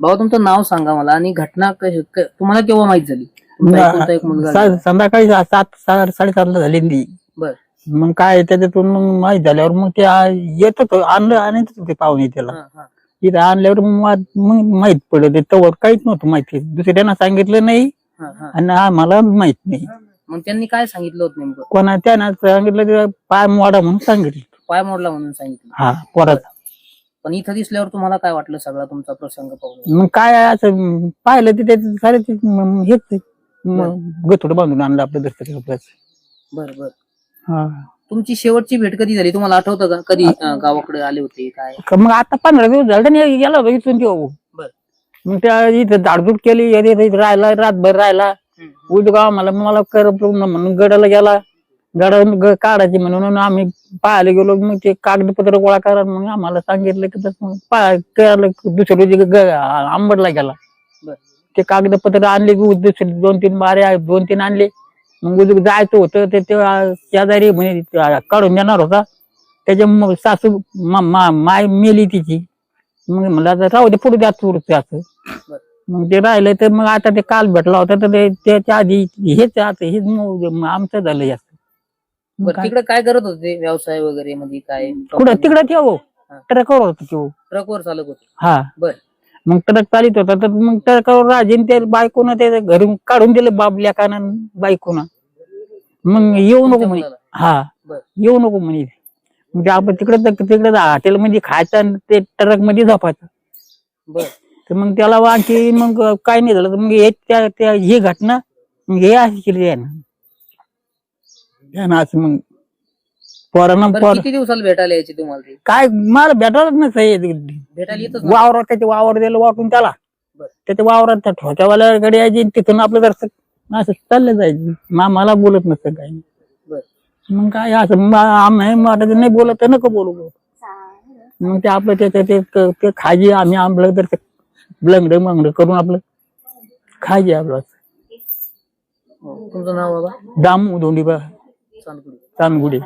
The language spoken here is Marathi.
बाबा तुमचं नाव सांगा मला आणि घटना तुम्हाला केव्हा माहित झाली? तुमचा एकुलता एक मुलगा आहे. संध्याकाळी 7-7:30 झाली ती. बर मग काय त्याच्यातून मग माहित झाल्यावर मग ते येत होतं आणत होते पाहुणे त्याला. हा, हा. इथं आणल्यावर मग माहित पडलं. तेव्हा काहीच नव्हतं माहिती, दुसऱ्यांना सांगितलं नाही हा, हा. आणि आम्हाला माहित नाही. मग त्यांनी काय सांगितलं होतं नेमकं? कोणा त्यानं सांगितलं ते पाय मोडा म्हणून सांगितलं. पाय मोडला म्हणून सांगितलं. हा पोराचा. पण इथं दिसल्यावर तुम्हाला काय वाटलं सगळा तुमचा प्रसंग पाहून? मग काय असं पाहिलं ते त्याचं सारे ते हेच गथोड बांधून आणलं आपलं दस्तक. बर बर. हा तुमची शेवटची भेट कधी झाली तुम्हाला आठवतं का? कधी गावाकडे आले होते काय? मग आता 15 दिवस झाले नाही गेला होता इथून तो. बर. मग त्या इथं झाडझूड केली, राहिला रातभर राहिला. उद्या मला म्हणून गडाला गेला. गडा काढायची म्हणून आम्ही पाहायला गेलो. मग ते कागदपत्र गोळा करा मग आम्हाला सांगितलं की तसं दुसऱ्या रोजी आंबडला गेला. ते कागदपत्र आणले की दुसरे 2-3 बारे 2-3 आणले. मग उद्या जायचं होतं ते शेजारी म्हणजे काढून देणार होता. त्याच्या सासू माय मेली तिची. मग मला राहू दे पुढे द्या तुरचं असं. मग ते राहिलं तर मग आता ते काल भेटला होता तर त्याच्या आधी हेच आमचं झालं जास्त. तिकडे काय करत होते व्यवसाय वगैरे म्हणजे काय? कुठं तिकडे ठेव ट्रकवर होत तो. ट्रकवर चालत होते. हा बर. मग ट्रक चालित होता तर मग ट्रकावर राजेन ते बायकोनं ते घरून काढून दिलं बाबल्या कानान बायकोनं. मग येऊ नको म्हणे. हा येऊ नको म्हणे. म्हणजे आपण तिकडे हॉटेलमध्ये खायचं आणि ते ट्रक मध्ये झोपायचं. बर. तर मग त्याला आणखी मग काय नाही झालं. मग ही घटना मग हे अशी केली आहे ना असं. मग पोरांना किती दिवसाला भेटायला यायची तुम्हाला ते? काय मला भेटायलाच नसतं. भेटायला येतच वावरात त्याचे वावर दिलं वाटून त्याला. त्याच्या वावरात त्या ठोक्यावाल्याकडे यायची तिथून आपलं जर असं चाललं जायचं. मला बोलत नसतं काही. मग काय असं आम्ही नाही बोलत तर नको बोलू. मग ते आपलं ते खायची आम्ही आंबलं तर लंगड मंगड करून आपलं खायचे आपलं. तुमचं नाव बाबा? दामू धोंडीबा चांदगुडी. चांदगुडी.